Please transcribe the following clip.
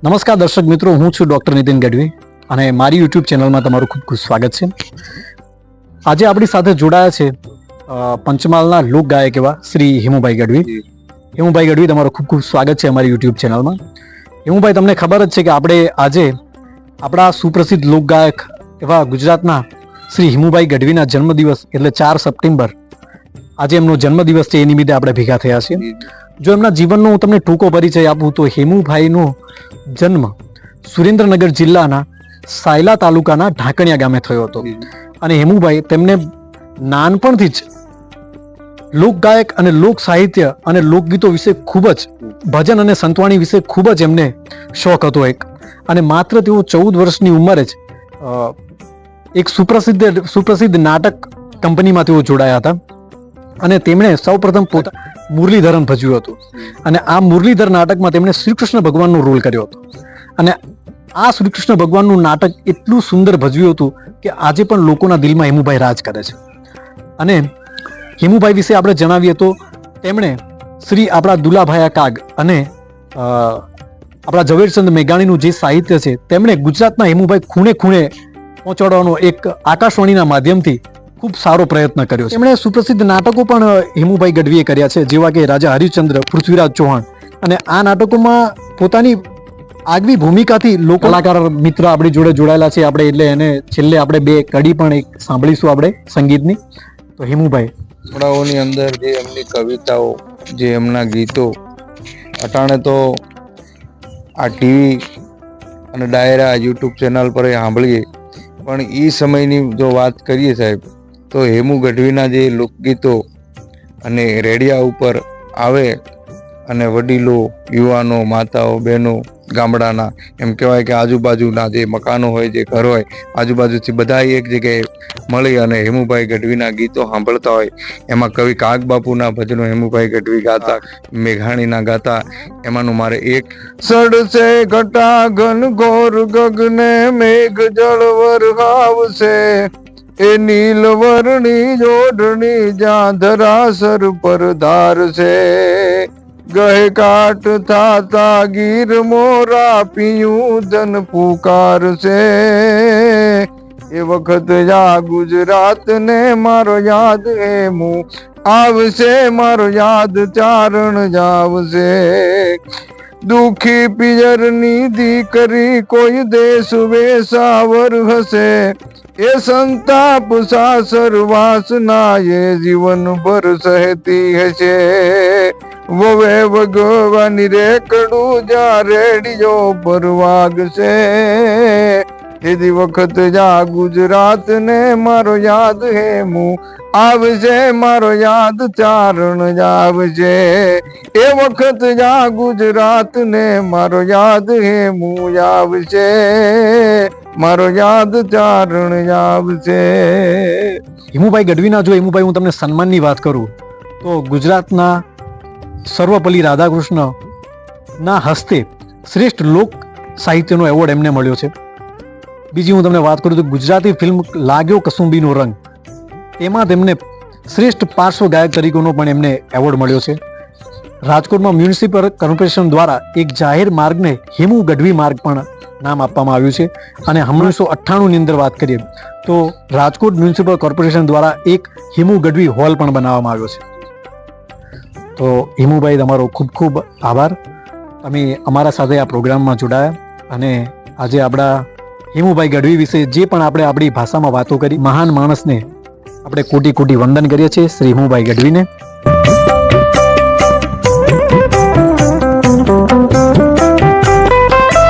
નમસ્કાર દર્શક મિત્રો, હું છું ડોક્ટર નીતિન ગઢવી અને મારી યુટ્યુબ ચેનલમાં તમારું ખૂબ ખૂબ સ્વાગત છે. આજે આપણી સાથે જોડાયા છે પંચમહાલના લોક ગાયક એવા શ્રી હેમુભાઈ ગઢવી. હેમુભાઈ ગઢવી, તમારું ખૂબ ખૂબ સ્વાગત છે અમારી યુટ્યુબ ચેનલમાં. હેમુભાઈ, તમને ખબર જ છે કે આપણે આજે આપણા સુપ્રસિદ્ધ લોક ગાયક એવા ગુજરાતના શ્રી હેમુભાઈ ગઢવીના જન્મદિવસ એટલે 4 સપ્ટેમ્બર આજે એમનો જન્મદિવસ છે. એ નિમિત્તે આપણે ભેગા થયા છીએ. જો એમના જીવનનો હું તમને ટૂંકો પરિચય આપું તો હેમુભાઈનો જન્મ સુરેન્દ્રનગર જિલ્લાના સાયલા તાલુકાના ઢાંકણિયા ગામે થયો હતો. અને હેમુભાઈ તેમને નાનપણથી જ લોકગાયક અને લોક સાહિત્ય અને લોકગીતો વિશે ખૂબ જ, ભજન અને સંતવાણી વિશે ખૂબ જ એમને શોખ હતો એક. અને માત્ર તેઓ 14 વર્ષની ઉંમરે જ એક સુપ્રસિદ્ધ નાટક કંપનીમાં તેઓ જોડાયા હતા અને તેમણે સૌપ્રથમ મુરલીધરન ભજવ્યું હતું. અને આ મુરલીધર નાટકમાં તેમણે શ્રી કૃષ્ણ ભગવાનનો રોલ કર્યો હતો. અને આ શ્રી કૃષ્ણ ભગવાનનું નાટક એટલું સુંદર ભજવ્યું હતું કે આજે પણ લોકોના દિલમાં હેમુભાઈ રાજ કરે છે. અને હેમુભાઈ વિશે આપણે જણાવીએ તો તેમણે શ્રી આપણા દુલાભાયા કાગ અને આપણા ઝવેરચંદ મેઘાણીનું જે સાહિત્ય છે તેમણે ગુજરાતના હેમુભાઈ ખૂણે ખૂણે પહોંચાડવાનો એક આકાશવાણીના માધ્યમથી ખૂબ સારો પ્રયત્ન કર્યો છે. તેમણે સુપ્રસિદ્ધ નાટકો પણ હેમુભાઈ ગઢવીએ કર્યા છે, જેવા કે રાજા હરિશ્ચંદ્ર, પૃથ્વીરાજ ચૌહાણ. અને આ નાટકોમાં પોતાની આગવી ભૂમિકાથી લોકો કલાકાર મિત્ર આપણી જોડે જોડાયેલા છે આપણે, એટલે એને છેલ્લે આપણે 2 કડી પણ એક સાંભળીશું આપણે સંગીતની. તો હેમુભાઈ, ચોપડાઓની અંદર જે એમની કવિતાઓ, જે એમના ગીતો, અટાણે તો આ ટીવી અને ડાયરા યુટ્યુબ ચેનલ પર સાંભળીએ, પણ એ સમયની જો વાત કરીએ સાહેબ, તો હેમુ ગઢવીના જે લોકગીતો અને રેડિયા ઉપર આવે અને વડીલો, યુવાનો, માતાઓ, બહેનો, ગામડાના એમ કહેવાય કે આજુબાજુના જે મકાનો હોય, જે ઘર હોય, આજુબાજુથી બધા એક જગ્યાએ મળી અને હેમુભાઈ ગઢવીના ગીતો સાંભળતા હોય. એમાં કવિ કાગબાપુના ભજનો હેમુભાઈ ગઢવી ગાતા, મેઘાણીના ગાતા. એમાંનું મારે એક સડસે ઘટા ઘન ઘોર ગગને મેઘ જળવર આવશે, એ નીલવર્ણી જોડણી જ્યાં ધરાસર પર ધારશે, ગહે કાટ થાતા ગીર મોરા પીયું ધન પુકારશે, એ વખત યા ગુજરાત ને મારો યાદ હેમુ આવશે, મારો યાદ ચારણ જાવશે, દુખી પિયરની દીકરી કોઈ દેશ વેસાવર હશે, એ સંતાપ સાસર વાસના એ જીવન ભર સહેતી હશે, વવે ભગવાની રેકડું જ્યાં રેડિયો પર વાગશે, એદી વખત જા ગુજરાત ને મારો યાદ હેમુ આવશે, મારો યાદ ચારણ જાવશે, એ વખત જા ગુજરાત ને મારો યાદ હેમુ આવશે, મારો યાદ ચારણ આવશે. હેમુભાઈ ગઢવીના જો હેમુભાઈ હું તમને સન્માનની વાત કરું તો ગુજરાતના સર્વપલ્લી રાધાકૃષ્ણ ના હસ્તે શ્રેષ્ઠ લોક સાહિત્યનો એવોર્ડ એમને મળ્યો છે. બીજી હું તમને વાત કરું તો ગુજરાતી ફિલ્મ લાગ્યો કસુંબીનો રંગ, તેમાં તેમને શ્રેષ્ઠ પાર્શ્વ ગાયક તરીકેનો પણ એમને એવોર્ડ મળ્યો છે. રાજકોટમાં મ્યુનિસિપલ કોર્પોરેશન દ્વારા એક જાહેર માર્ગને હેમુ ગઢવી માર્ગ પણ નામ આપવામાં આવ્યું છે. અને 1998 ની અંદર વાત કરીએ તો રાજકોટ મ્યુનિસિપલ કોર્પોરેશન દ્વારા એક હેમુ ગઢવી હોલ પણ બનાવવામાં આવ્યો છે. તો હેમુભાઈ, તમારો ખૂબ ખૂબ આભાર. તમે અમારા સાથે આ પ્રોગ્રામમાં જોડાયા અને આજે આપણા હેમુભાઈ ગઢવી વિશે જે પણ આપણે આપણી ભાષામાં વાતો કરી, મહાન માણસને આપણે કોટી કોટી વંદન કરીએ છીએ, શ્રી હેમુભાઈ ગઢવીને.